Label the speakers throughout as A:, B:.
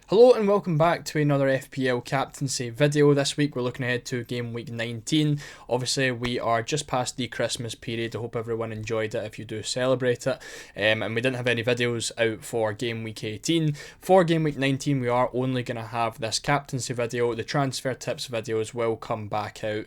A: Hello and welcome back to another FPL captaincy video. This week we're looking ahead to game week 19. Obviously we are just past the Christmas period. I hope everyone enjoyed it if you do celebrate it. And we didn't have any videos out for game week 18. For game week 19 we are only going to have this captaincy video. The transfer tips videos will come back out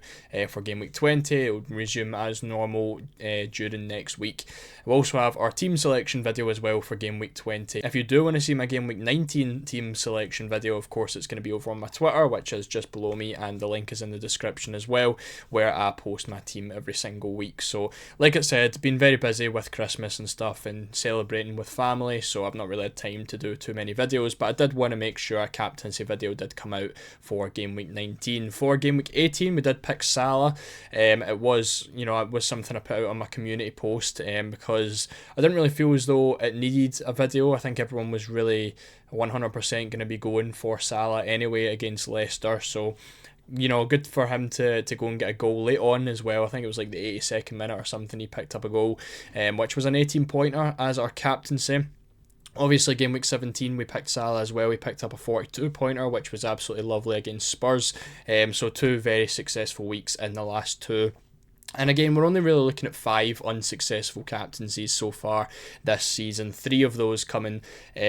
A: for game week 20. It will resume as normal during next week. We'll also have our team selection video as well for game week 20. If you do want to see my game week 19 team selection video, of course it's going to be over on my Twitter, which is just below me, and the link is in the description as well, where I post my team every single week. So like I said, been very busy with Christmas and stuff and celebrating with family, so I've not really had time to do too many videos, but I did want to make sure a captaincy video did come out for game week 19. For game week 18 we did pick Salah. It was something I put out on my community post because I didn't really feel as though it needed a video. I think everyone was really 100% going to be going for Salah anyway against Leicester, so good for him to go and get a goal late on as well. I think it was like the 82nd minute or something he picked up a goal, which was an 18-pointer as our captaincy. Obviously, game week 17, we picked Salah as well. We picked up a 42-pointer, which was absolutely lovely against Spurs. So two very successful weeks in the last two. And again, we're only really looking at 5 unsuccessful captaincies so far this season. 3 of those coming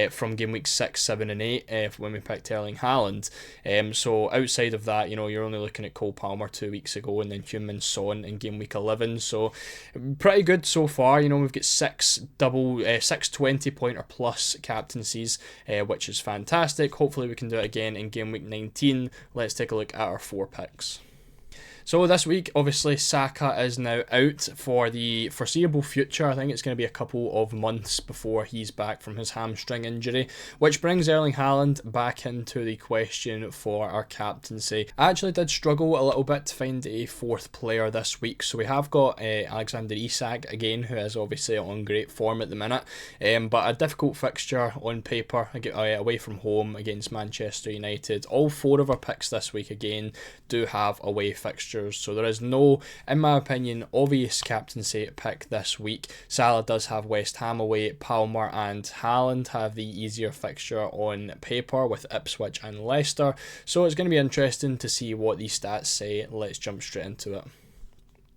A: from game week 6, 7 and 8 when we picked Erling Haaland. So outside of that, you're only looking at Cole Palmer 2 weeks ago and then Heung-min Son in game week 11. So pretty good so far. We've got 6 20-pointer plus captaincies, which is fantastic. Hopefully we can do it again in game week 19. Let's take a look at our 4 picks. So this week, obviously, Saka is now out for the foreseeable future. I think it's going to be a couple of months before he's back from his hamstring injury, which brings Erling Haaland back into the question for our captaincy. I actually did struggle a little bit to find a 4th player this week, so we have got Alexander Isak again, who is obviously on great form at the minute, but a difficult fixture on paper away from home against Manchester United. All 4 of our picks this week again do have away fixtures. So there is no, in my opinion, obvious captaincy pick this week. Salah does have West Ham away, Palmer and Haaland have the easier fixture on paper with Ipswich and Leicester. So it's going to be interesting to see what these stats say. Let's jump straight into it.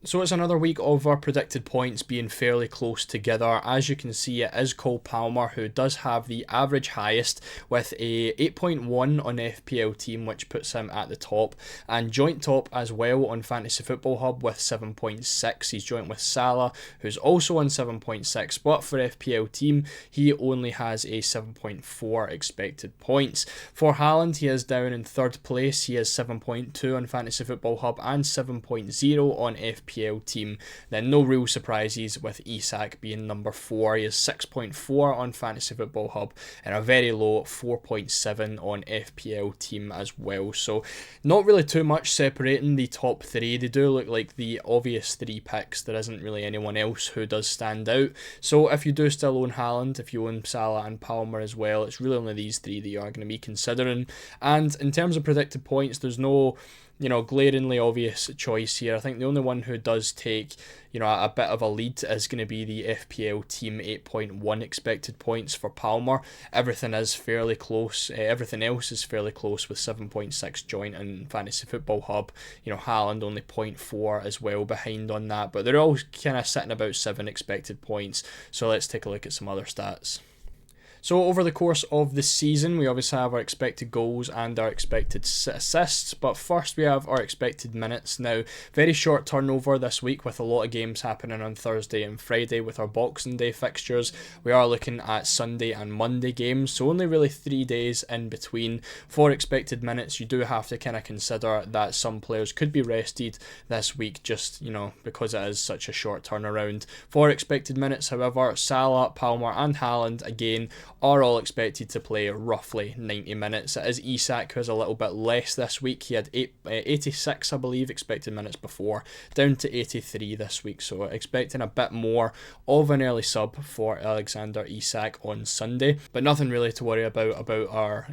A: So it's another week of our predicted points being fairly close together. As you can see, it is Cole Palmer who does have the average highest with a 8.1 on FPL team, which puts him at the top, and joint top as well on Fantasy Football Hub with 7.6. He's joint with Salah, who's also on 7.6, but for FPL team he only has a 7.4 expected points. For Haaland, he is down in 3rd place. He has 7.2 on Fantasy Football Hub and 7.0 on FPL team. Then no real surprises with Isak being number 4. He has 6.4 on Fantasy Football Hub and a very low 4.7 on FPL team as well. So not really too much separating the top 3. They do look like the obvious 3 picks. There isn't really anyone else who does stand out. So if you do still own Haaland, if you own Salah and Palmer as well, it's really only these 3 that you are going to be considering. And in terms of predicted points, there's no glaringly obvious choice here. I think the only one who does take, a bit of a lead is going to be the FPL team 8.1 expected points for Palmer. Everything is fairly close. Everything else is fairly close with 7.6 joint and Fantasy Football Hub. Haaland only 0.4 as well behind on that, but they're all kind of sitting about 7 expected points. So let's take a look at some other stats. So over the course of the season, we obviously have our expected goals and our expected assists, but first we have our expected minutes. Now, very short turnover this week with a lot of games happening on Thursday and Friday with our Boxing Day fixtures. We are looking at Sunday and Monday games, so only really 3 days in between. For expected minutes, you do have to kind of consider that some players could be rested this week just, because it is such a short turnaround. For expected minutes, however, Salah, Palmer and Haaland, again, are all expected to play roughly 90 minutes. It is Isak who has a little bit less this week. He had 86, I believe, expected minutes before, down to 83 this week. So expecting a bit more of an early sub for Alexander Isak on Sunday, but nothing really to worry about our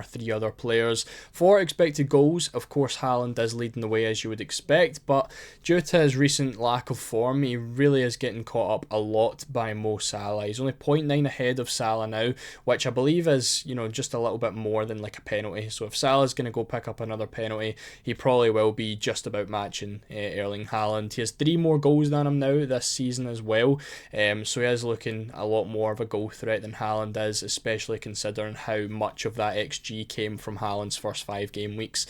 A: 3 other players. For expected goals, of course, Haaland is leading the way as you would expect, but due to his recent lack of form, he really is getting caught up a lot by Mo Salah. He's only 0.9 ahead of Salah now, now, which I believe is, just a little bit more than like a penalty. So if Salah's going to go pick up another penalty, he probably will be just about matching Erling Haaland. He has 3 more goals than him now this season as well, so he is looking a lot more of a goal threat than Haaland is, especially considering how much of that XG came from Haaland's first 5 game weeks.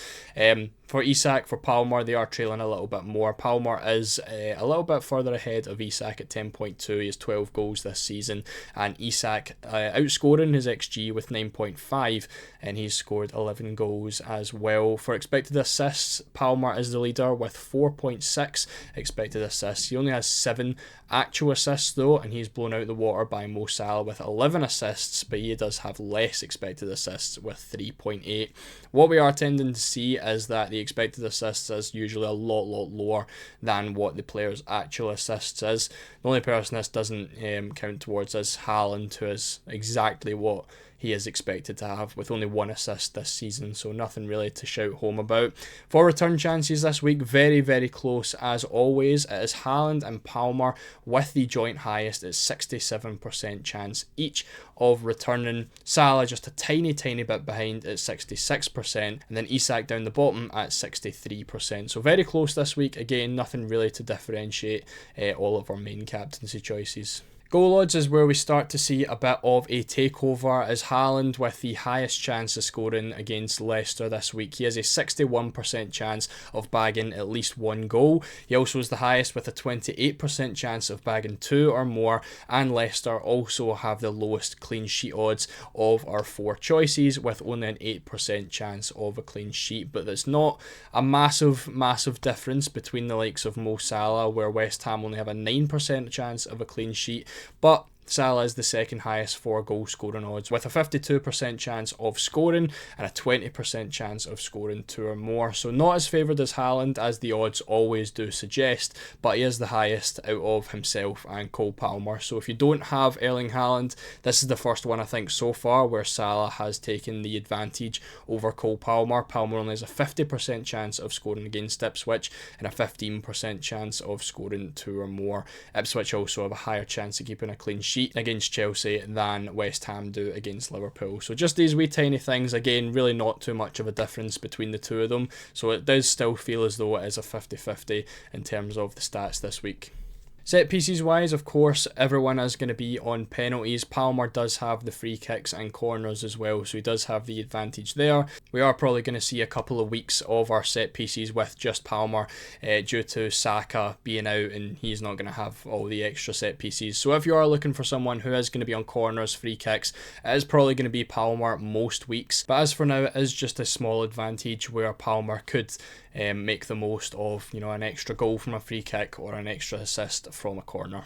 A: For Isak, for Palmer, they are trailing a little bit more. Palmer is a little bit further ahead of Isak at 10.2. He has 12 goals this season, and Isak outscoring his XG with 9.5, and he's scored 11 goals as well. For expected assists, Palmer is the leader with 4.6 expected assists. He only has 7 actual assists though, and he's blown out the water by Mo Salah with 11 assists, but he does have less expected assists with 3.8. What we are tending to see is that the expected assists is usually a lot lower than what the player's actual assists is. The only person this doesn't count towards is Haaland, who is exactly what he is expected to have with only 1 assist this season, so nothing really to shout home about. For return chances this week, very close as always. It is Haaland and Palmer with the joint highest at 67% chance each of returning. Salah just a tiny bit behind at 66%, and then Isak down the bottom at 63%. So very close this week. Again, nothing really to differentiate all of our main captaincy choices. Goal odds is where we start to see a bit of a takeover, as Haaland with the highest chance of scoring against Leicester this week. He has a 61% chance of bagging at least 1 goal. He also is the highest with a 28% chance of bagging 2 or more, and Leicester also have the lowest clean sheet odds of our 4 choices with only an 8% chance of a clean sheet. But there's not a massive difference between the likes of Mo Salah, where West Ham only have a 9% chance of a clean sheet, but Salah is the second highest for goal scoring odds with a 52% chance of scoring and a 20% chance of scoring 2 or more. So not as favoured as Haaland as the odds always do suggest, but he is the highest out of himself and Cole Palmer. So if you don't have Erling Haaland, this is the first one I think so far where Salah has taken the advantage over Cole Palmer. Palmer only has a 50% chance of scoring against Ipswich and a 15% chance of scoring 2 or more. Ipswich also have a higher chance of keeping a clean sheet against Chelsea than West Ham do against Liverpool. So just these wee tiny things, again, really not too much of a difference between the two of them. So it does still feel as though it is a 50-50 in terms of the stats this week. Set pieces wise, of course, everyone is going to be on penalties. Palmer does have the free kicks and corners as well, so he does have the advantage there. We are probably going to see a couple of weeks of our set pieces with just Palmer due to Saka being out, and he's not going to have all the extra set pieces. So if you are looking for someone who is going to be on corners, free kicks, it is probably going to be Palmer most weeks. But as for now, it is just a small advantage where Palmer could make the most of an extra goal from a free kick or an extra assist from a corner.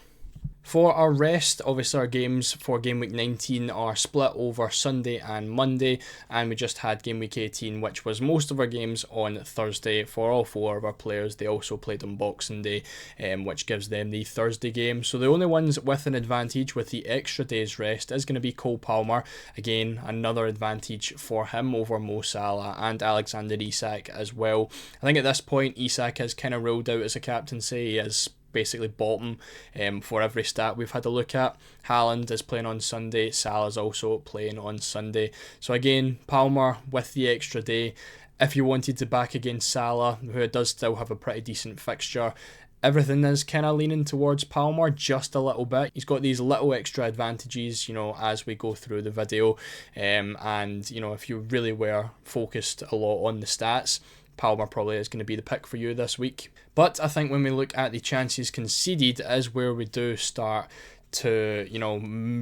A: For our rest, obviously our games for game week 19 are split over Sunday and Monday, and we just had game week 18, which was most of our games on Thursday for all 4 of our players. They also played on Boxing Day, which gives them the Thursday game. So the only ones with an advantage with the extra day's rest is going to be Cole Palmer. Again, another advantage for him over Mo Salah and Alexander Isak as well. I think at this point Isak is kind of ruled out as a captaincy. He is basically bottom for every stat we've had a look at. Haaland is playing on Sunday, Salah's also playing on Sunday. So again, Palmer with the extra day. If you wanted to back against Salah, who does still have a pretty decent fixture, everything is kind of leaning towards Palmer just a little bit. He's got these little extra advantages, as we go through the video. And, if you really were focused a lot on the stats, Palmer probably is going to be the pick for you this week. But I think when we look at the chances conceded is where we do start to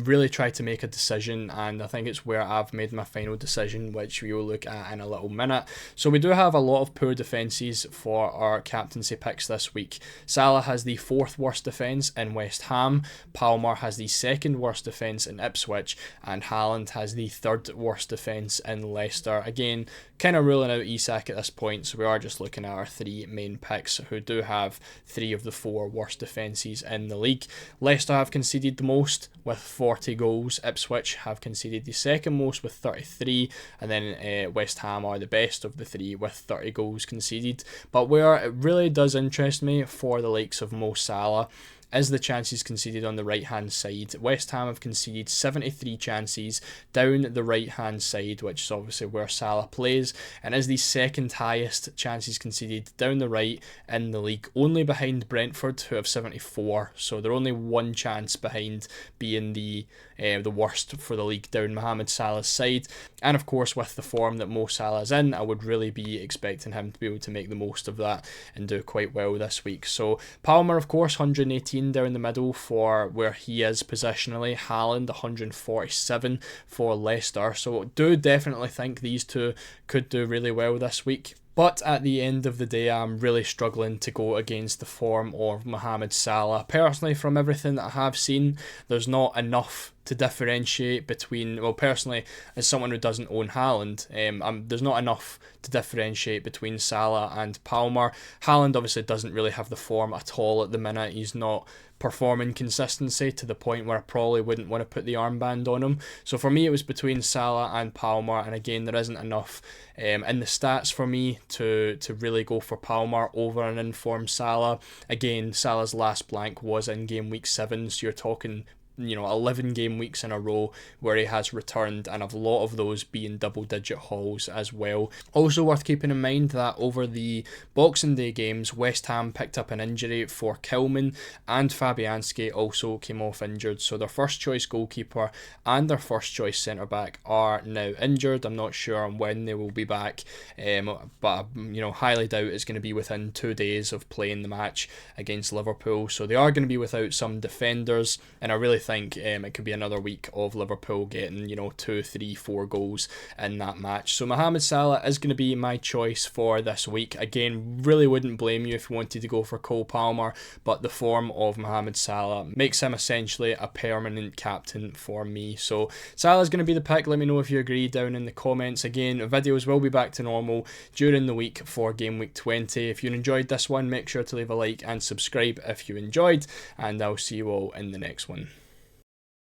A: really try to make a decision, and I think it's where I've made my final decision, which we will look at in a little minute. So we do have a lot of poor defences for our captaincy picks this week. Salah has the 4th worst defence in West Ham, Palmer has the 2nd worst defence in Ipswich, and Haaland has the 3rd worst defence in Leicester. Again, kind of ruling out Isak at this point, so we are just looking at our 3 main picks who do have 3 of the 4 worst defences in the league. Leicester have conceded the most with 40 goals. Ipswich have conceded the 2nd most with 33, and then West Ham are the best of the 3 with 30 goals conceded. But where it really does interest me for the likes of Mo Salah is the chances conceded on the right hand side. West Ham have conceded 73 chances down the right hand side, which is obviously where Salah plays, and is the second highest chances conceded down the right in the league, only behind Brentford, who have 74. So they're only one chance behind being the worst for the league down Mohamed Salah's side. And of course, with the form that Mo Salah's in, I would really be expecting him to be able to make the most of that and do quite well this week. So Palmer, of course, 118 down the middle for where he is positionally. Haaland 147 for Leicester. So do definitely think these two could do really well this week. But at the end of the day, I'm really struggling to go against the form of Mohamed Salah. Personally, from everything that I have seen, there's not enough to differentiate between, well, personally, as someone who doesn't own Haaland, there's not enough to differentiate between Salah and Palmer. Haaland obviously doesn't really have the form at all at the minute. He's not performing consistency to the point where I probably wouldn't want to put the armband on him. So for me, it was between Salah and Palmer, and again, there isn't enough in the stats for me to really go for Palmer over an informed Salah. Again, Salah's last blank was in game week 7, so you're talking 11 game weeks in a row where he has returned, and a lot of those being double-digit hauls as well. Also worth keeping in mind that over the Boxing Day games, West Ham picked up an injury for Kilman, and Fabianski also came off injured, so their first choice goalkeeper and their first choice centre-back are now injured. I'm not sure on when they will be back, but highly doubt it's going to be within 2 days of playing the match against Liverpool, so they are going to be without some defenders, and I really think it could be another week of Liverpool getting 2, 3, 4 goals in that match. So Mohamed Salah is going to be my choice for this week. Again, really wouldn't blame you if you wanted to go for Cole Palmer, but the form of Mohamed Salah makes him essentially a permanent captain for me. So Salah's going to be the pick. Let me know if you agree down in the comments. Again, videos will be back to normal during the week for game week 20. If you enjoyed this one, make sure to leave a like and subscribe if you enjoyed, and I'll see you all in the next one.